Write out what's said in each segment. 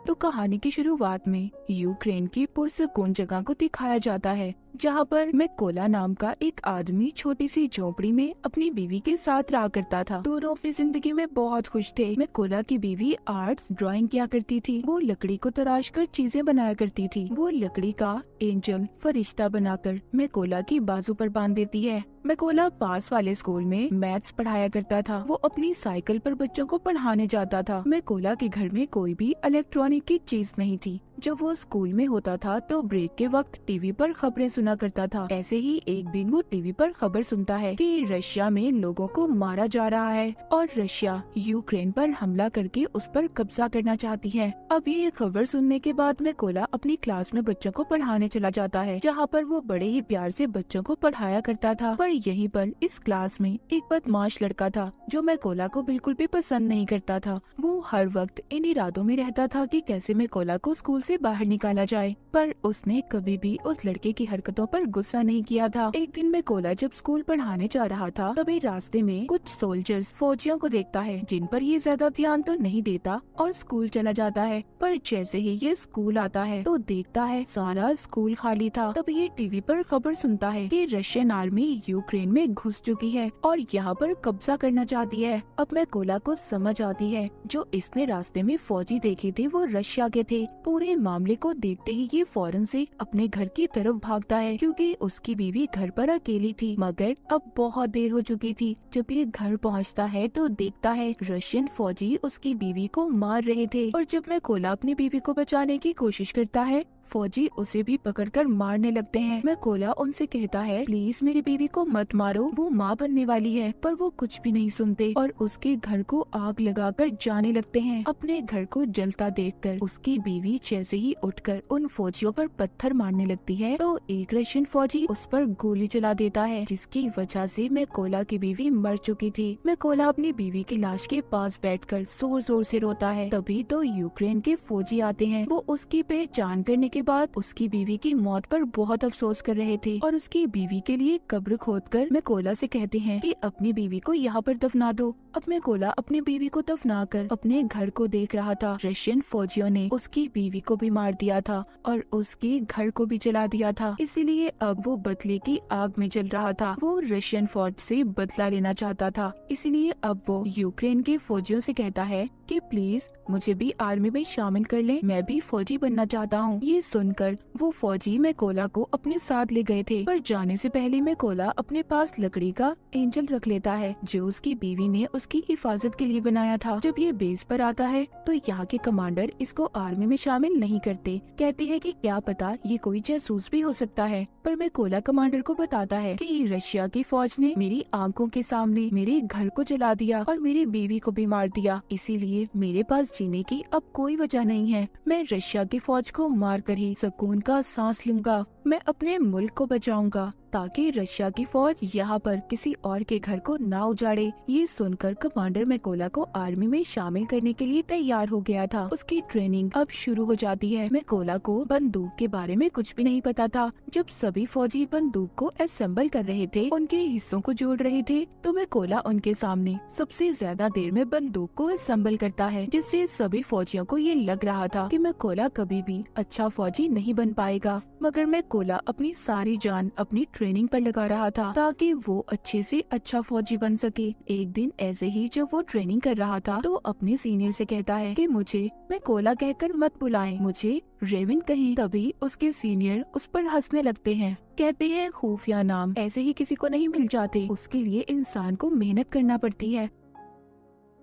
तो कहानी की शुरुआत में यूक्रेन की पुरसकून जगह को दिखाया जाता है, जहाँ पर मैकोला नाम का एक आदमी छोटी सी झोपड़ी में अपनी बीवी के साथ रहा करता था। दोनों अपनी जिंदगी में बहुत खुश थे। मैकोला की बीवी आर्ट्स ड्राइंग किया करती थी। वो लकड़ी को तराश कर चीजें बनाया करती थी। वो लकड़ी का एंजल फरिश्ता बनाकर मैकोला की बाजू पर बांध देती है। मैकोला पास वाले स्कूल में मैथ्स पढ़ाया करता था। वो अपनी साइकिल पर बच्चों को पढ़ाने जाता था। मैकोला के घर में कोई भी इलेक्ट्रॉनिक की चीज नहीं थी। जब वो स्कूल में होता था तो ब्रेक के वक्त टीवी पर खबरें सुना करता था। ऐसे ही एक दिन वो टीवी पर खबर सुनता है कि रशिया में लोगों को मारा जा रहा है और रशिया यूक्रेन पर हमला करके उस पर कब्जा करना चाहती है। अब ये खबर सुनने के बाद मैकोला अपनी क्लास में बच्चों को पढ़ाने चला जाता है, जहाँ पर वो बड़े ही प्यार से बच्चों को पढ़ाया करता था। पर यहीं पर इस क्लास में एक बदमाश लड़का था जो मैकोला को बिल्कुल भी पसंद नहीं करता था। वो हर वक्त इन इरादों में रहता था कि कैसे मैकोला को स्कूल से बाहर निकाला जाए, पर उसने कभी भी उस लड़के की हरकतों पर गुस्सा नहीं किया था। एक दिन मैकोला जब स्कूल पढ़ाने जा रहा था, तभी रास्ते में कुछ सोल्जर्स फौजियों को देखता है, जिन पर ये ज्यादा ध्यान तो नहीं देता और स्कूल चला जाता है। पर जैसे ही ये स्कूल आता है तो देखता है सारा स्कूल खाली था। तब ये टीवी पर खबर सुनता है कि रशियन आर्मी यूक्रेन में घुस चुकी है और यहाँ पर कब्जा करना चाहती है। अब मैकोला को समझ आती है जो इसने रास्ते में फौजी देखे थे वो रशिया के थे। पूरे मामले को देखते ही ये फौरन से अपने घर की तरफ भागता है, क्योंकि उसकी बीवी घर पर अकेली थी। मगर अब बहुत देर हो चुकी थी। जब ये घर पहुंचता है तो देखता है रशियन फौजी उसकी बीवी को मार रहे थे। और जब मैकोला अपनी बीवी को बचाने की कोशिश करता है, फौजी उसे भी पकड़कर मारने लगते हैं। मैकोला उनसे कहता है, प्लीज मेरी बीवी को मत मारो, वो माँ बनने वाली है। पर वो कुछ भी नहीं सुनते और उसके घर को आग लगाकर जाने लगते हैं। अपने घर को जलता देखकर उसकी बीवी जैसे ही उठकर उन फौजियों पर पत्थर मारने लगती है तो एक रशियन फौजी उस पर गोली चला देता है, जिसकी वजह से मैकोला की बीवी मर चुकी थी। मैकोला अपनी बीवी की लाश के पास बैठकर जोर जोर से रोता है। तभी तो यूक्रेन के फौजी आते हैं। वो उसकी पहचान करने के बाद उसकी बीवी की मौत पर बहुत अफसोस कर रहे थे और उसकी बीवी के लिए कब्र खोदकर मैकोला से कहते हैं कि अपनी बीवी को यहाँ पर दफना दो। अब मैकोला अपनी बीवी को दफनाकर अपने घर को देख रहा था। रशियन फौजियों ने उसकी बीवी को भी मार दिया था और उसके घर को भी जला दिया था, इसीलिए अब वो बदले की आग में जल रहा था। वो रशियन फौज से बदला लेना चाहता था, इसीलिए अब वो यूक्रेन के फौजियों से कहता है कि प्लीज मुझे भी आर्मी में शामिल कर ले, मैं भी फौजी बनना चाहता हूँ। ये सुनकर वो फौजी मैकोला को अपने साथ ले गए थे, पर जाने से पहले मैकोला अपने पास लकड़ी का एंजल रख लेता है जो उसकी बीवी ने उसकी हिफाजत के लिए बनाया था। जब ये बेस पर आता है तो यहाँ के कमांडर इसको आर्मी में शामिल नहीं करते, कहते हैं कि क्या पता ये कोई जासूस भी हो सकता है। पर मैकोला कमांडर को बताता है कि रशिया की फौज ने मेरी आंखों के सामने मेरे घर को जला दिया और मेरी बीवी को भी मार दिया, इसीलिए मेरे पास जीने की अब कोई वजह नहीं है। मैं रशिया की फौज को मार कर ही सुकून का सांस लूंगा। मैं अपने मुल्क को बचाऊंगा ताकि रशिया की फौज यहाँ पर किसी और के घर को ना उजाड़े। ये सुनकर कमांडर मैकोला को आर्मी में शामिल करने के लिए तैयार हो गया था। उसकी ट्रेनिंग अब शुरू हो जाती है। मैकोला को बंदूक के बारे में कुछ भी नहीं पता था। जब सभी फौजी बंदूक को असेंबल कर रहे थे, उनके हिस्सों को जोड़ रहे थे, तो मैकोला उनके सामने सबसे ज्यादा देर में बंदूक को असेंबल करता है, जिससे सभी फौजियों को ये लग रहा था कि मैकोला कभी भी अच्छा फौजी नहीं बन पाएगा। मगर मैकोला अपनी सारी जान अपनी ट्रेनिंग पर लगा रहा था ताकि वो अच्छे से अच्छा फौजी बन सके। एक दिन ऐसे ही जब वो ट्रेनिंग कर रहा था तो अपने सीनियर से कहता है कि मुझे मैकोला कहकर मत बुलाएं, मुझे रेविन कहें। तभी उसके सीनियर उस पर हंसने लगते हैं, कहते हैं खुफिया नाम ऐसे ही किसी को नहीं मिल जाते, उसके लिए इंसान को मेहनत करना पड़ती है।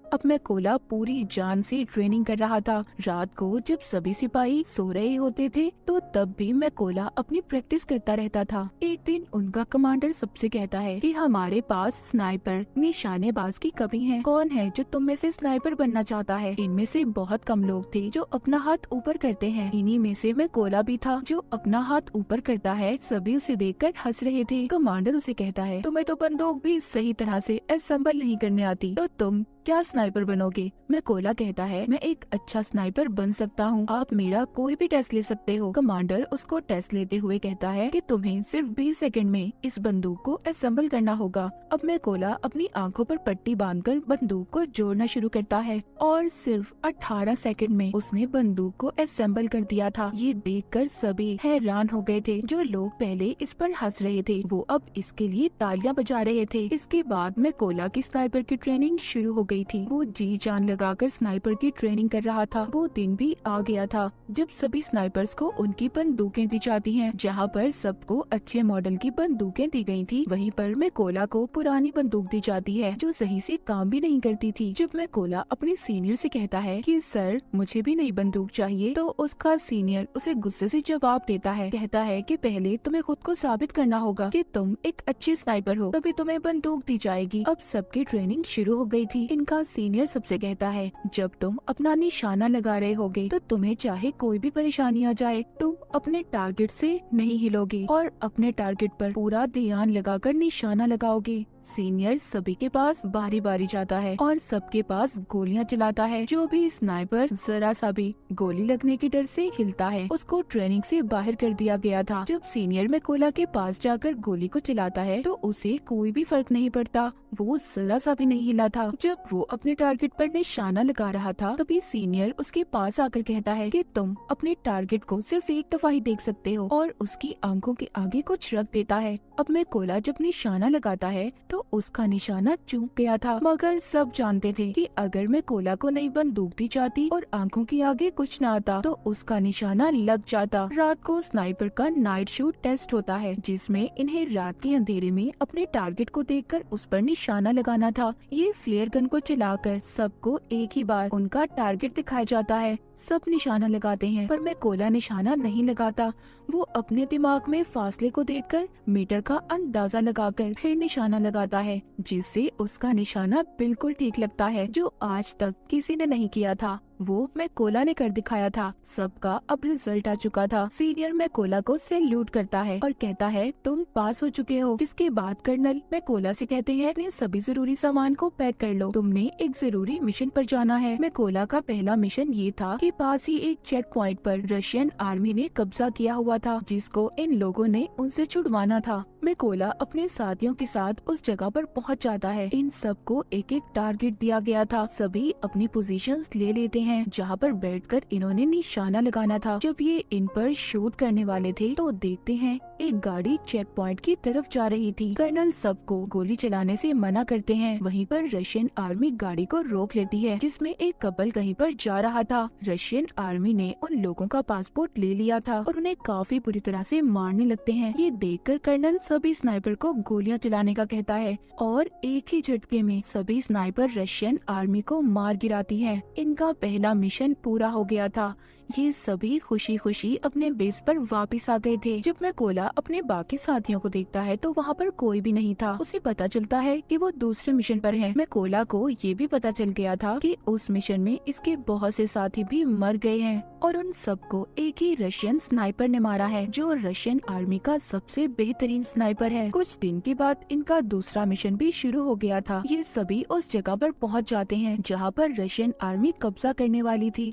अब मैकोला पूरी जान से ट्रेनिंग कर रहा था। रात को जब सभी सिपाही सो रहे होते थे तो तब भी मैकोला अपनी प्रैक्टिस करता रहता था। एक दिन उनका कमांडर सबसे कहता है कि हमारे पास स्नाइपर निशानेबाज की कमी है, कौन है जो तुम में से स्नाइपर बनना चाहता है? इनमें से बहुत कम लोग थे जो अपना हाथ ऊपर करते हैं। इन्हीं में से मैकोला भी था जो अपना हाथ ऊपर करता है। सभी उसे देखकर हंस रहे थे। कमांडर उसे कहता है, तुम्हें तो बंदूक भी सही तरह से असेंबल नहीं करने आती, तो तुम क्या स्नाइपर बनोगे? मैकोला कहता है, मैं एक अच्छा स्नाइपर बन सकता हूँ, आप मेरा कोई भी टेस्ट ले सकते हो। कमांडर उसको टेस्ट लेते हुए कहता है कि तुम्हें सिर्फ 20 सेकंड में इस बंदूक को असेंबल करना होगा। अब मैकोला अपनी आंखों पर पट्टी बांधकर बंदूक को जोड़ना शुरू करता है और सिर्फ 18 सेकंड में उसने बंदूक को असेंबल कर दिया था। ये देखकर सभी हैरान हो गए थे। जो लोग पहले इस पर हंस रहे थे वो अब इसके लिए तालियां बजा रहे थे। इसके बाद मैकोला की स्नाइपर की ट्रेनिंग शुरू हो गई थी। वो जी जान लगाकर स्नाइपर की ट्रेनिंग कर रहा था। वो दिन भी आ गया था जब सभी स्नाइपर्स को उनकी बंदूकें दी जाती हैं। जहाँ पर सबको अच्छे मॉडल की बंदूकें दी गई थी, वहीं पर मैकोला को पुरानी बंदूक दी जाती है जो सही से काम भी नहीं करती थी। जब मैकोला अपने सीनियर से कहता है कि सर मुझे भी नई बंदूक चाहिए, तो उसका सीनियर उसे गुस्से से जवाब देता है, कहता है कि पहले तुम्हें खुद को साबित करना होगा कि तुम एक अच्छे स्नाइपर हो, तभी तुम्हें बंदूक दी जाएगी। अब सबकी ट्रेनिंग शुरू हो गई थी। इनका सीनियर सबसे कहता है, जब तुम अपना निशाना लगा रहे होगे तो तुम्हें चाहे कोई भी परेशानी आ जाए, तुम अपने टारगेट से नहीं हिलोगे और अपने टारगेट पर पूरा ध्यान लगाकर निशाना लगाओगे। सीनियर सभी के पास बारी बारी जाता है और सबके पास गोलियां चलाता है। जो भी स्नाइपर जरा सा भी गोली लगने के डर से हिलता है उसको ट्रेनिंग से बाहर कर दिया गया था। जब सीनियर मैकोला के पास जाकर गोली को चलाता है तो उसे कोई भी फर्क नहीं पड़ता, वो जरा सा भी नहीं हिला था। जब वो अपने टारगेट पर निशाना लगा रहा था तभी सीनियर उसके पास आकर कहता है कि तुम अपने टारगेट को सिर्फ एक दफा ही देख सकते हो और उसकी आंखों के आगे कुछ रख देता है। अब मैकोला जब निशाना लगाता है तो उसका निशाना चूक गया था, मगर सब जानते थे कि अगर मैकोला को नई बंदूक दी जाती और आंखों के आगे कुछ न आता तो उसका निशाना लग जाता। रात को स्नाइपर का नाइट शूट टेस्ट होता है जिसमें इन्हें रात के अंधेरे में अपने टारगेट को देखकर उस पर निशाना लगाना था। ये फ्लेयर गन को चलाकर सबको एक ही बार उनका टारगेट दिखाया जाता है। सब निशाना लगाते हैं पर मैकोला निशाना नहीं लगाता। वो अपने दिमाग में फासले को देखकर मीटर का अंदाजा लगाकर फिर निशाना लगाता है, जिससे उसका निशाना बिल्कुल ठीक लगता है, जो आज तक किसी ने नहीं किया था। वो मैकोला ने कर दिखाया था। सबका अब रिजल्ट आ चुका था। सीनियर मैकोला को सैल्यूट करता है और कहता है तुम पास हो चुके हो। जिसके बाद कर्नल मैकोला से कहते हैं अपने सभी जरूरी सामान को पैक कर लो, तुमने एक जरूरी मिशन पर जाना है। मैकोला का पहला मिशन ये था कि पास ही एक चेक पॉइंट पर रशियन आर्मी ने कब्जा किया हुआ था जिसको इन लोगों ने उनसे छुड़वाना था। मैकोला अपने साथियों के साथ उस जगह पर पहुंच जाता है। इन सबको एक एक टारगेट दिया गया था। सभी अपनी पोजीशंस ले लेते हैं जहाँ पर बैठकर इन्होंने निशाना लगाना था। जब ये इन पर शूट करने वाले थे तो देखते हैं एक गाड़ी चेक पॉइंट की तरफ जा रही थी। कर्नल सबको गोली चलाने से मना करते हैं। वहीं पर रशियन आर्मी गाड़ी को रोक लेती है जिसमें एक कपल कहीं पर जा रहा था। रशियन आर्मी ने उन लोगों का पासपोर्ट ले लिया था और उन्हें काफी बुरी तरह से मारने लगते हैं। ये देखकर कर्नल सभी स्नाइपर को गोलियां चलाने का कहता है और एक ही झटके में सभी स्नाइपर रशियन आर्मी को मार गिराती है। इनका पहला मिशन पूरा हो गया था। ये सभी खुशी खुशी अपने बेस पर वापस आ गए थे। जब मैकोला अपने बाकी साथियों को देखता है तो वहाँ पर कोई भी नहीं था। उसे पता चलता है कि वो दूसरे मिशन पर है। मैकोला को ये भी पता चल गया था कि उस मिशन में इसके बहुत से साथी भी मर गए हैं और उन सबको एक ही रशियन स्नाइपर ने मारा है जो रशियन आर्मी का सबसे बेहतरीन स्नाइपर है। कुछ दिन के बाद इनका दूसरा मिशन भी शुरू हो गया था। ये सभी उस जगह पर पहुंच जाते हैं जहां पर रशियन आर्मी कब्जा करने वाली थी।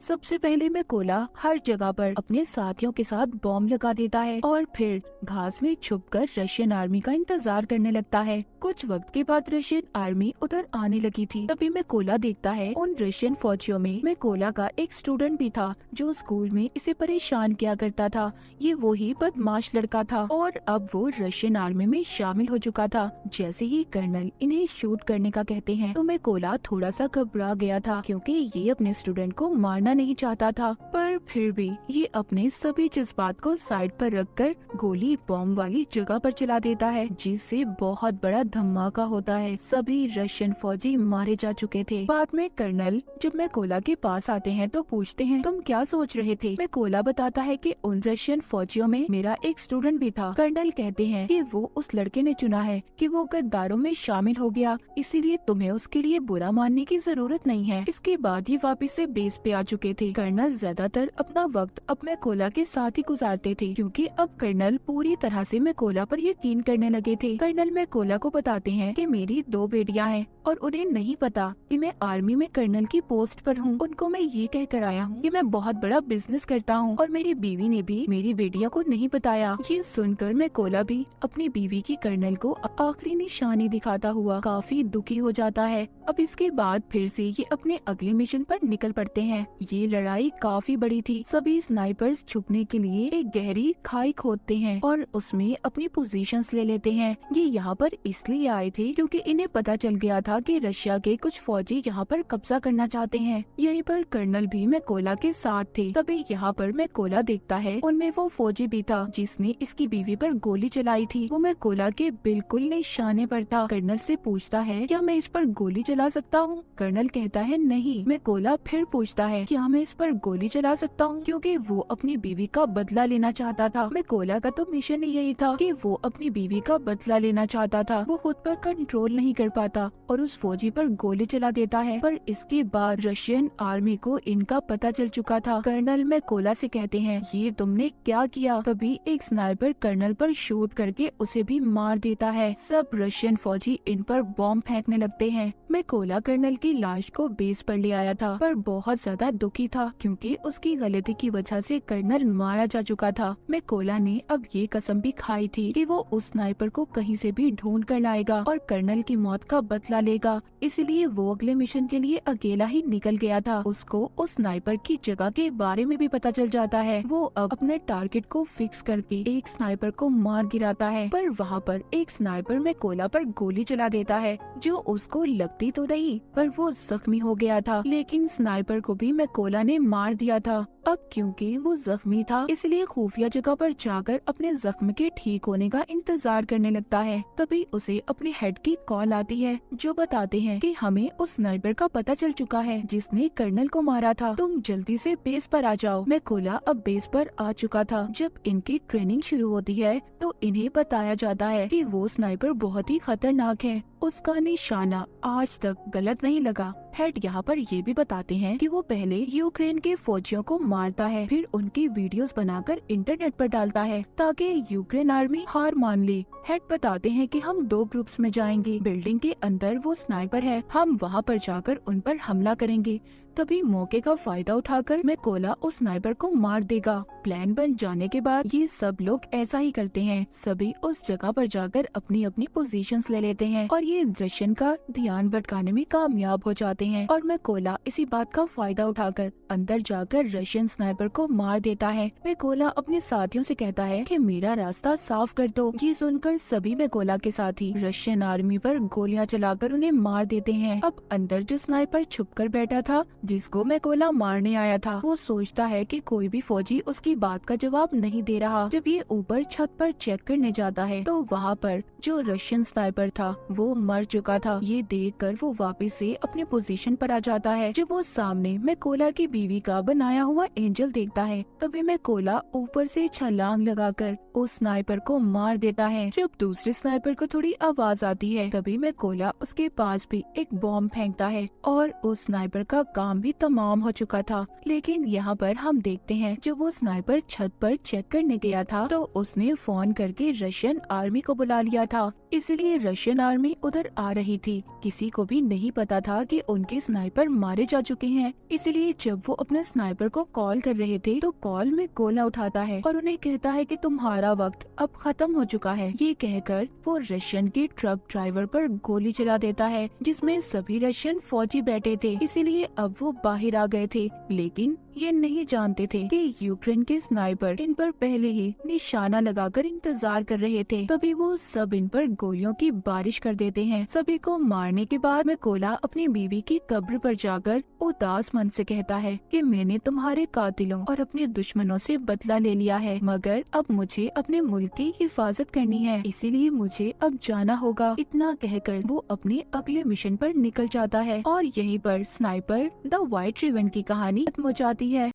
सबसे पहले मैकोला हर जगह पर अपने साथियों के साथ बॉम्ब लगा देता है और फिर घास में छुपकर रशियन आर्मी का इंतजार करने लगता है। कुछ वक्त के बाद रशियन आर्मी उधर आने लगी थी। तभी मैकोला देखता है उन रशियन फौजियों में मैकोला का एक स्टूडेंट भी था जो स्कूल में इसे परेशान किया करता था। ये वही बदमाश लड़का था और अब वो रशियन आर्मी में शामिल हो चुका था। जैसे ही कर्नल इन्हें शूट करने का कहते हैं तो मैकोला थोड़ा सा घबरा गया था क्योंकि ये अपने स्टूडेंट को मारना नहीं चाहता था, पर फिर भी ये अपने सभी जज्बात को साइड पर रखकर गोली बॉम्ब वाली जगह पर चला देता है जिससे बहुत बड़ा धमाका होता है। सभी रशियन फौजी मारे जा चुके थे। बाद में कर्नल जब मैकोला के पास आते हैं तो पूछते हैं तुम क्या सोच रहे थे। मैकोला बताता है कि उन रशियन फौजियों में मेरा एक स्टूडेंट भी था। कर्नल कहते हैं कि वो उस लड़के ने चुना है कि वो गद्दारों में शामिल हो गया, इसीलिए तुम्हें उसके लिए बुरा मानने की जरूरत नहीं है। इसके बाद ये वापस से बेस पे आ चुके थे। कर्नल ज्यादातर अपना वक्त अब मैकोला के साथ ही गुजारते थे क्योंकि अब कर्नल पूरी तरह से मैकोला पर यकीन करने लगे थे। कर्नल मैकोला को बताते हैं कि मेरी 2 बेटियां हैं और उन्हें नहीं पता कि मैं आर्मी में कर्नल की पोस्ट पर हूँ। उनको मैं ये कह कर आया हूँ कि मैं बहुत बड़ा बिजनेस करता हूँ और मेरी बीवी ने भी मेरी बेटियों को नहीं बताया। ये सुनकर मैकोला भी अपनी बीवी की कर्नल को आखिरी निशानी दिखाता हुआ काफी दुखी हो जाता है। अब इसके बाद फिर से ये अपने अगले मिशन पर निकल पड़ते हैं। ये लड़ाई काफी बड़ी थी। सभी स्नाइपर्स छुपने के लिए एक गहरी खाई खोदते हैं और उसमें अपनी पोजीशंस ले लेते हैं। ये यहाँ पर इसलिए आए थे क्योंकि इन्हें पता चल गया था कि रशिया के कुछ फौजी यहाँ पर कब्जा करना चाहते हैं। यहीं पर कर्नल भी मैकोला के साथ थे। तभी यहाँ पर मैकोला देखता है उनमें वो फौजी भी था जिसने इसकी बीवी पर गोली चलाई थी। वो मैकोला के बिल्कुल निशाने पर था। कर्नल से पूछता है क्या मैं इस पर गोली चला सकता हूँ? कर्नल कहता है नहीं। मैकोला फिर पूछता है क्या मैं इस पर गोली चला सकता हूँ, क्योंकि वो अपनी बीवी का बदला लेना चाहता था। मैकोला का तो मिशन ही यही था कि वो अपनी बीवी का बदला लेना चाहता था। वो खुद पर कंट्रोल नहीं कर पाता और उस फौजी पर गोली चला देता है। पर इसके बाद रशियन आर्मी को इनका पता चल चुका था। कर्नल मैकोला से कहते हैं ये तुमने क्या किया? तभी एक स्नाइपर कर्नल पर शूट करके उसे भी मार देता है। सब रशियन फौजी इन पर बॉम्ब फेंकने लगते हैं। मैकोला कर्नल की लाश को बेस पर ले आया था पर बहुत ज्यादा दुखी था क्योंकि उसकी गलती की वजह से कर्नल मारा जा चुका था। मैकोला ने अब ये कसम भी खाई थी कि वो उस स्नाइपर को कहीं से भी ढूंढ कर लाएगा और कर्नल की मौत का बदला लेगा। इसलिए वो अगले मिशन के लिए अकेला ही निकल गया था। उसको उस स्नाइपर की जगह के बारे में भी पता चल जाता है। वो अब अपने टारगेट को फिक्स करके एक स्नाइपर को मार गिराता है पर वहाँ पर एक स्नाइपर मैकोला पर गोली चला देता है जो उसको लगती तो नहीं पर वो जख्मी हो गया था। लेकिन स्नाइपर को भी मैकोला ने मार दिया था। अब क्योंकि वो जख्मी था इसलिए खुफिया जगह पर जाकर अपने जख्म के ठीक होने का इंतजार करने लगता है। तभी उसे अपने हेड की कॉल आती है जो बताते हैं कि हमें उस स्नाइपर का पता चल चुका है जिसने कर्नल को मारा था। तुम जल्दी से बेस पर आ जाओ। मैकोला अब बेस पर आ चुका था। जब इनकी ट्रेनिंग शुरू होती है तो इन्हें बताया जाता है कि वो स्नाइपर बहुत ही खतरनाक है। उसका निशाना आज तक गलत नहीं लगा। हेड यहाँ पर ये भी बताते हैं कि वो पहले यूक्रेन के फौजियों को मारता है फिर उनकी वीडियोस बनाकर इंटरनेट पर डालता है ताकि यूक्रेन आर्मी हार मान ले। हेड बताते हैं कि हम 2 ग्रुप्स में जाएंगे। बिल्डिंग के अंदर वो स्नाइपर है, हम वहाँ पर जाकर उन पर हमला करेंगे। तभी मौके का फायदा उठाकर मैकोला उस स्नाइपर को मार देगा। प्लान बन जाने के बाद ये सब लोग ऐसा ही करते हैं। सभी उस जगह पर जाकर अपनी अपनी पोजीशंस ले लेते हैं और ये रशियन का ध्यान भटकाने में कामयाब हो जाते हैं और मैकोला इसी बात का फायदा उठाकर अंदर जाकर रशियन स्नाइपर को मार देता है। मैकोला अपने साथियों से कहता है कि मेरा रास्ता साफ कर दो। ये सुनकर सभी मैकोला के साथी रशियन आर्मी पर गोलियां चलाकर उन्हें मार देते हैं। अब अंदर जो स्नाइपर छुपकर बैठा था जिसको मैकोला मारने आया था वो सोचता है कि कोई भी फौजी उसकी बात का जवाब नहीं दे रहा। जब ये ऊपर छत पर चेक करने जाता है तो वहाँ पर जो रशियन स्नाइपर था वो मर चुका था। ये देखकर वो वापस से अपने पोजीशन पर आ जाता है। जब वो सामने मैकोला की बीवी का बनाया हुआ एंजल देखता है तभी मैकोला ऊपर से छलांग लगाकर उस स्नाइपर को मार देता है। जब दूसरे स्नाइपर को थोड़ी आवाज आती है तभी मैकोला उसके पास भी एक बॉम्ब फेंकता है और उस स्नाइपर का काम भी तमाम हो चुका था। लेकिन यहाँ पर हम देखते हैं जब वो स्नाइपर छत पर चेक करने गया था तो उसने फोन करके रशियन आर्मी को बुला लिया था। इसलिए रशियन आर्मी उधर आ रही थी। किसी को भी नहीं पता था कि उनके स्नाइपर मारे जा चुके हैं। इसलिए जब वो अपने स्नाइपर को कॉल कर रहे थे तो कॉल में गोला उठाता है और उन्हें कहता है कि तुम्हारा वक्त अब खत्म हो चुका है। ये कहकर वो रशियन के ट्रक ड्राइवर पर गोली चला देता है जिसमें सभी रशियन फौजी बैठे थे। इसीलिए अब वो बाहर आ गए थे लेकिन ये नहीं जानते थे कि यूक्रेन के स्नाइपर इन पर पहले ही निशाना लगाकर इंतजार कर रहे थे। तभी वो सब इन पर गोलियों की बारिश कर देते हैं। सभी को मारने के बाद मैकोला अपनी बीवी की कब्र पर जाकर उदास मन से कहता है कि मैंने तुम्हारे कातिलों और अपने दुश्मनों से बदला ले लिया है मगर अब मुझे अपने मुल्क की हिफाजत करनी है, इसीलिए मुझे अब जाना होगा। इतना कहकर वो अपने अगले मिशन पर निकल जाता है और यहीं पर स्नाइपर द व्हाइट रिबन की कहानी खत्म हो जाती है।